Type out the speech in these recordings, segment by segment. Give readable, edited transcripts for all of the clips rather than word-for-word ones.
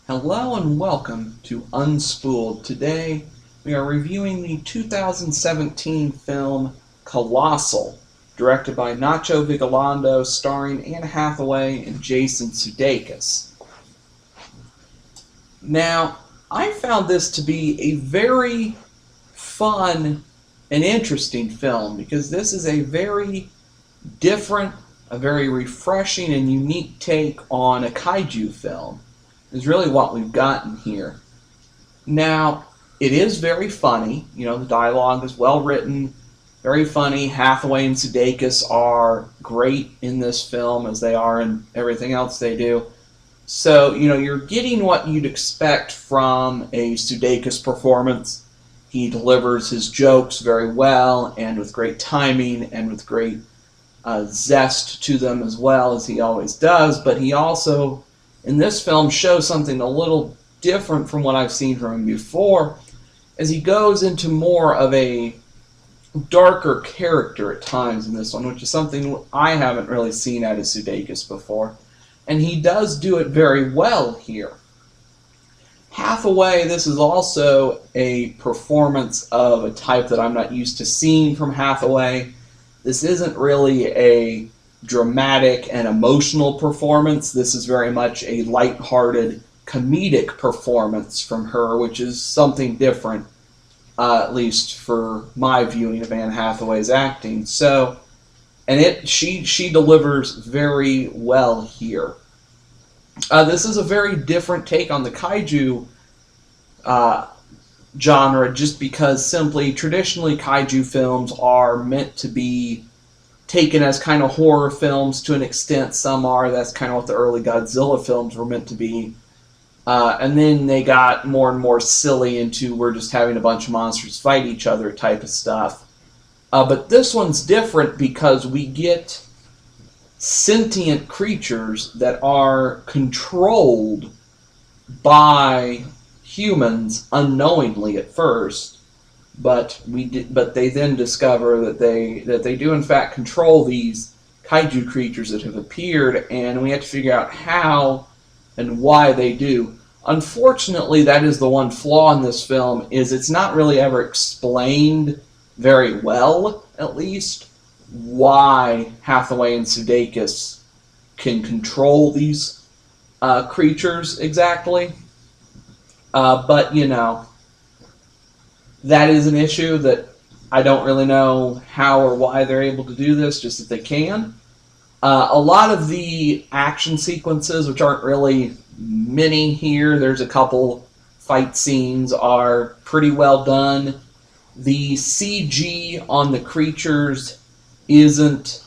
Hello and welcome to Unspooled. Today we are reviewing the 2017 film Colossal, directed by Nacho Vigalondo, starring Anne Hathaway and Jason Sudeikis. Now, I found this to be a very fun and interesting film because this is a very different, a very refreshing and unique take on a kaiju film. Is really what we've gotten here. Now, it is very funny. The dialogue is well written, very funny. Hathaway and Sudeikis are great in this film, as they are in everything else they do. So, you're getting what you'd expect from a Sudeikis performance. He delivers his jokes very well, and with great timing, and with great zest to them as well, as he always does. But he also, in this film, shows something a little different from what I've seen from him before, as he goes into more of a darker character at times in this one, which is something I haven't really seen out of Sudeikis before. And he does do it very well here. Hathaway, this is also a performance of a type that I'm not used to seeing from Hathaway. This isn't really a dramatic and emotional performance. This is very much a lighthearted comedic performance from her, which is something different, at least for my viewing of Anne Hathaway's acting. So, and she delivers very well here. This is a very different take on the kaiju genre, just because simply traditionally kaiju films are meant to be taken as kind of horror films to an extent. Some are. That's kind of what the early Godzilla films were meant to be. And then they got more and more silly into we're just having a bunch of monsters fight each other type of stuff. But this one's different because we get sentient creatures that are controlled by humans unknowingly at first. But they then discover that they do in fact control these kaiju creatures that have appeared, and we have to figure out how and why they do. Unfortunately, that is the one flaw in this film, is it's not really ever explained very well, at least, why Hathaway and Sudeikis can control these creatures exactly. But that is an issue that I don't really know how or why they're able to do this, just that they can. A lot of the action sequences, which aren't really many here, there's a couple fight scenes, are pretty well done. The CG on the creatures isn't,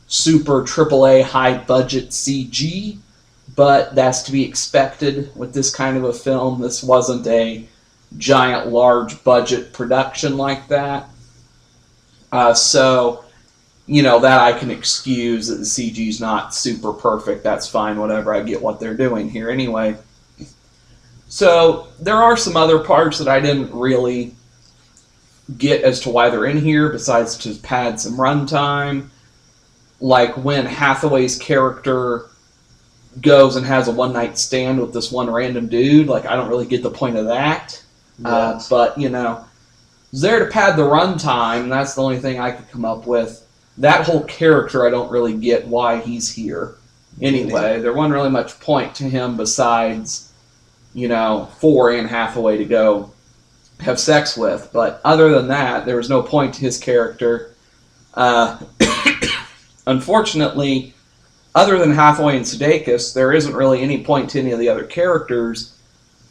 super AAA high budget CG, but that's to be expected with this kind of a film. This wasn't a giant, large budget production like that. So, that I can excuse, that the CG's not super perfect. That's fine, whatever. I get what they're doing here anyway. So, there are some other parts that I didn't really get as to why they're in here, besides to pad some runtime. Like when Hathaway's character goes and has a one-night stand with this one random dude. I don't really get the point of that. Yes. But, it's there to pad the runtime, and that's the only thing I could come up with. That whole character, I don't really get why he's here. Anyway, there wasn't really much point to him besides, for Anne Hathaway to go have sex with. But other than that, there was no point to his character. Unfortunately, other than Hathaway and Sudeikis, there isn't really any point to any of the other characters,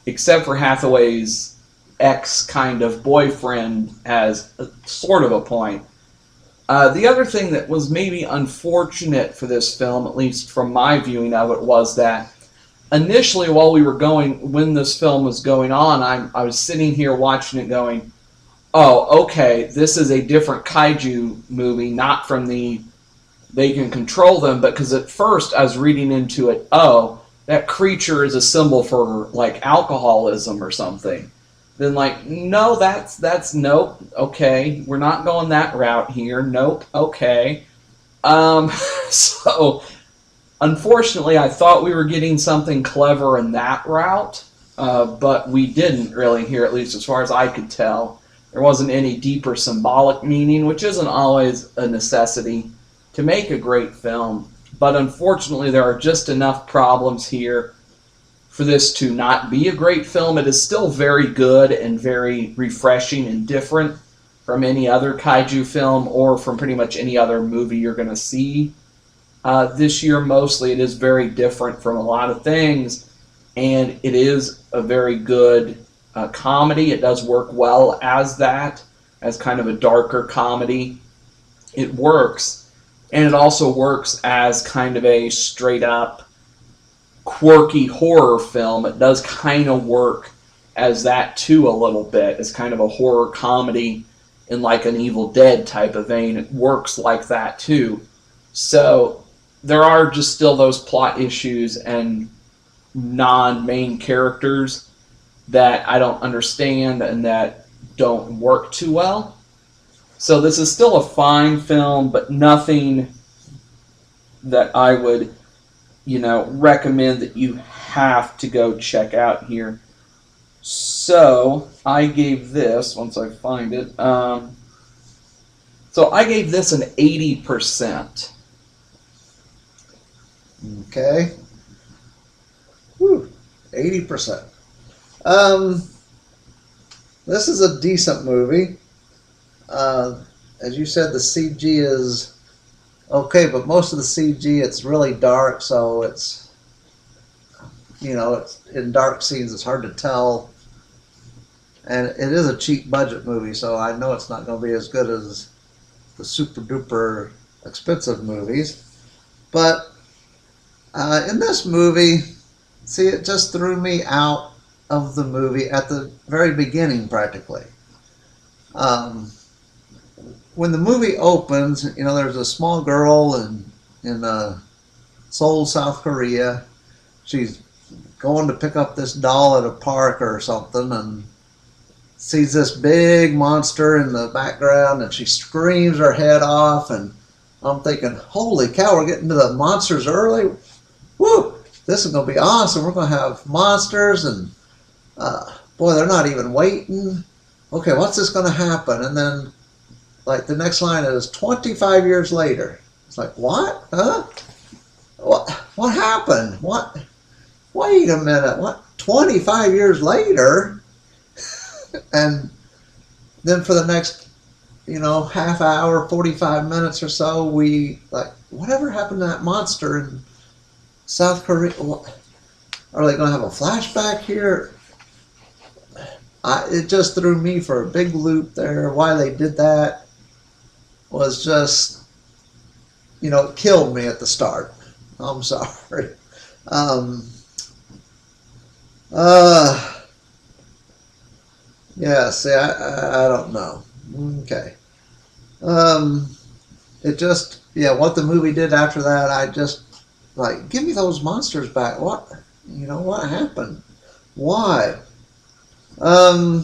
except for Hathaway's ex kind of boyfriend as a, sort of a point. The other thing that was maybe unfortunate for this film, at least from my viewing of it, was that initially when this film was going on, I was sitting here watching it going, oh, okay, this is a different kaiju movie, not from the they can control them, but because at first I was reading into it, oh, that creature is a symbol for alcoholism or something. Then no, that's nope, okay, we're not going that route here, nope, okay. So Unfortunately, I thought we were getting something clever in that route, but we didn't really here, at least as far as I could tell. There wasn't any deeper symbolic meaning, which isn't always a necessity to make a great film. But unfortunately, there are just enough problems here for this to not be a great film. It is still very good and very refreshing and different from any other kaiju film or from pretty much any other movie you're going to see this year. Mostly it is very different from a lot of things, and it is a very good comedy. It does work well as that, as kind of a darker comedy. It works, and it also works as kind of a straight up quirky horror film. It does kind of work as that too a little bit, as kind of a horror comedy in like an Evil Dead type of vein. It works like that too. So there are just still those plot issues and non-main characters that I don't understand and that don't work too well. So this is still a fine film, but nothing that I would, recommend that you have to go check out here. So I gave this, once I find it, so I gave this an 80%. Okay. Whew, 80%. This is a decent movie. As you said, the CG is okay, but most of the CG, it's really dark, so it's, it's in dark scenes, it's hard to tell. And it is a cheap budget movie, so I know it's not going to be as good as the super duper expensive movies. But in this movie, see, it just threw me out of the movie at the very beginning, practically. When the movie opens, there's a small girl in Seoul, South Korea. She's going to pick up this doll at a park or something, and sees this big monster in the background, and she screams her head off, and I'm thinking, holy cow, we're getting to the monsters early. Woo! This is going to be awesome. We're going to have monsters, and boy, they're not even waiting. Okay, what's this going to happen? And then, like, the next line is 25 years later. It's like, what? Huh? What happened? What? Wait a minute. What? 25 years later? And then for the next, half hour, 45 minutes or so, we, like, whatever happened to that monster in South Korea? Are they going to have a flashback here? It just threw me for a big loop there. Why they did that was just, it killed me at the start. I'm sorry. Yeah, see, I don't know. Okay. It just, what the movie did after that, I just, like, give me those monsters back. What, what happened? Why? I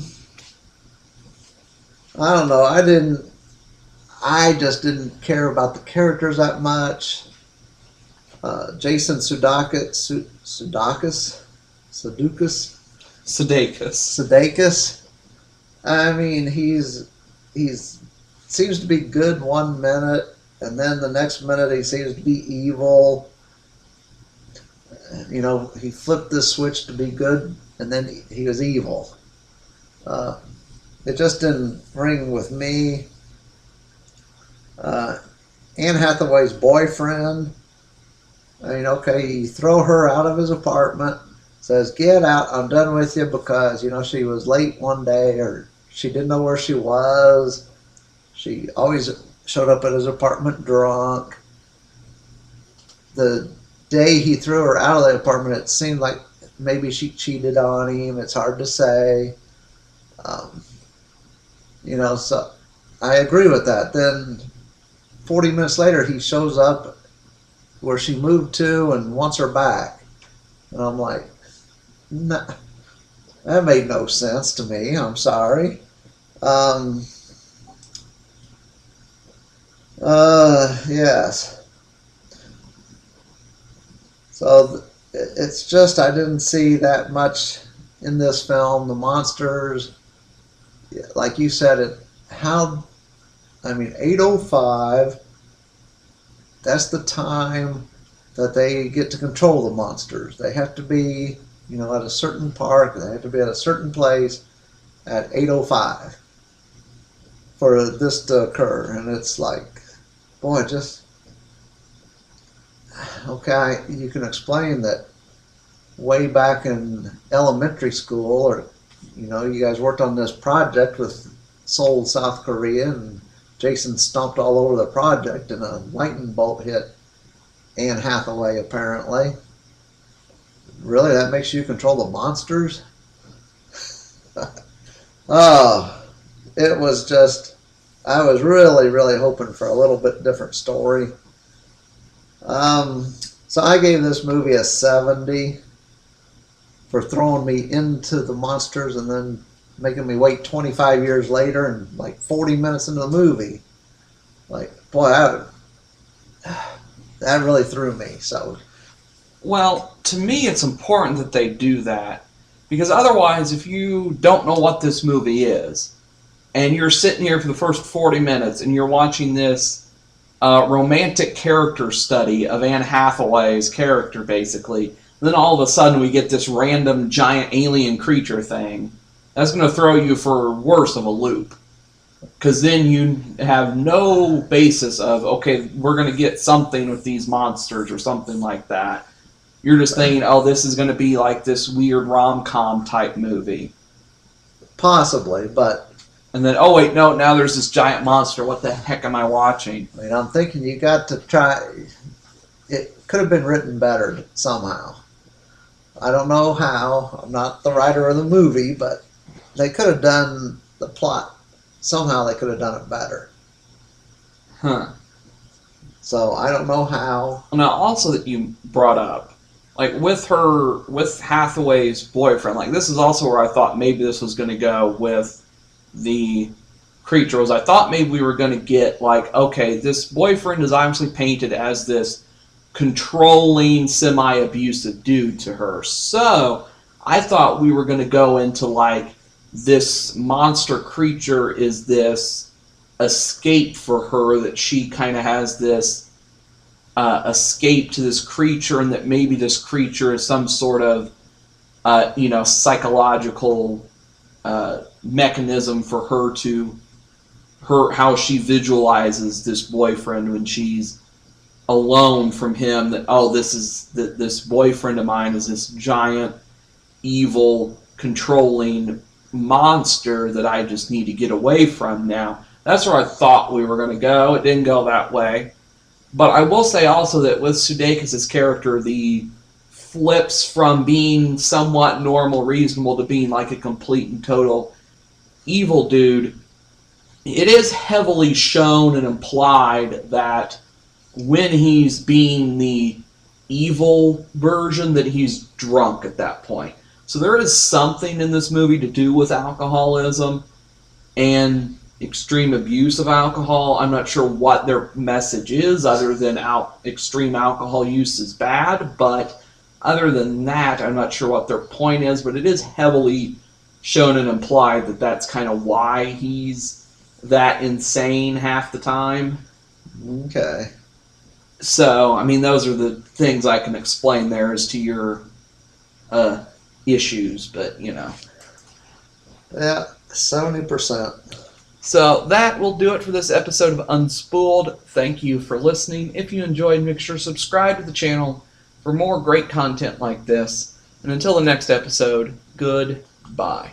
don't know. I just didn't care about the characters that much. Jason Sudeikis. I mean, he's seems to be good 1 minute, and then the next minute he seems to be evil. He flipped this switch to be good, and then he was evil. It just didn't ring with me. Anne Hathaway's boyfriend. I mean, okay, you throw her out of his apartment, says, get out, I'm done with you, because, she was late one day, or she didn't know where she was. She always showed up at his apartment drunk. The day he threw her out of the apartment, it seemed like maybe she cheated on him. It's hard to say. So I agree with that. Then 40 minutes later, he shows up where she moved to and wants her back. And I'm like, nah, that made no sense to me. I'm sorry. Yes. So it's just I didn't see that much in this film. The monsters, like you said, 8:05. That's the time that they get to control the monsters. They have to be, at a certain park. They have to be at a certain place at 8:05 for this to occur. And it's like, boy, just okay. You can explain that way back in elementary school, or you guys worked on this project with Seoul, South Korea, and Jason stomped all over the project, and a lightning bolt hit Anne Hathaway, apparently. Really, that makes you control the monsters? Oh, it was just, I was really, really hoping for a little bit different story. So I gave this movie a 70 for throwing me into the monsters and then making me wait 25 years later and like 40 minutes into the movie. Like, boy, that really threw me. So, Well, to me, it's important that they do that, because otherwise, if you don't know what this movie is, and you're sitting here for the first 40 minutes and you're watching this romantic character study of Anne Hathaway's character, basically, then all of a sudden we get this random giant alien creature thing, that's going to throw you for worse of a loop. Because then you have no basis of, okay, we're going to get something with these monsters or something like that. You're just thinking, oh, this is going to be like this weird rom-com type movie. possibly, but And then, oh wait, no, now there's this giant monster. What the heck am I watching? I'm thinking you got to try. It could have been written better somehow. I don't know how. I'm not the writer of the movie, but they could have done the plot. Somehow they could have done it better. Huh. So I don't know how. Now, also that you brought up, like with Hathaway's boyfriend, like this is also where I thought maybe this was going to go with the creature. Was I thought maybe we were going to get like, okay, this boyfriend is obviously painted as this controlling, semi-abusive dude to her. So I thought we were going to go into like this monster creature is this escape for her, that she kind of has this escape to this creature, and that maybe this creature is some sort of psychological mechanism for her to how she visualizes this boyfriend when she's alone from him, that this boyfriend of mine is this giant evil controlling monster that I just need to get away from now. That's where I thought we were going to go. It didn't go that way. But I will say also that with Sudeikis' character, the flips from being somewhat normal, reasonable, to being like a complete and total evil dude, it is heavily shown and implied that when he's being the evil version, that he's drunk at that point. So there is something in this movie to do with alcoholism and extreme abuse of alcohol. I'm not sure what their message is, other than extreme alcohol use is bad, but other than that, I'm not sure what their point is, but it is heavily shown and implied that that's kind of why he's that insane half the time. Okay. So, I mean, those are the things I can explain there as to your issues, but, Yeah, 70%. So that will do it for this episode of Unspooled. Thank you for listening. If you enjoyed, make sure to subscribe to the channel for more great content like this. And until the next episode, goodbye.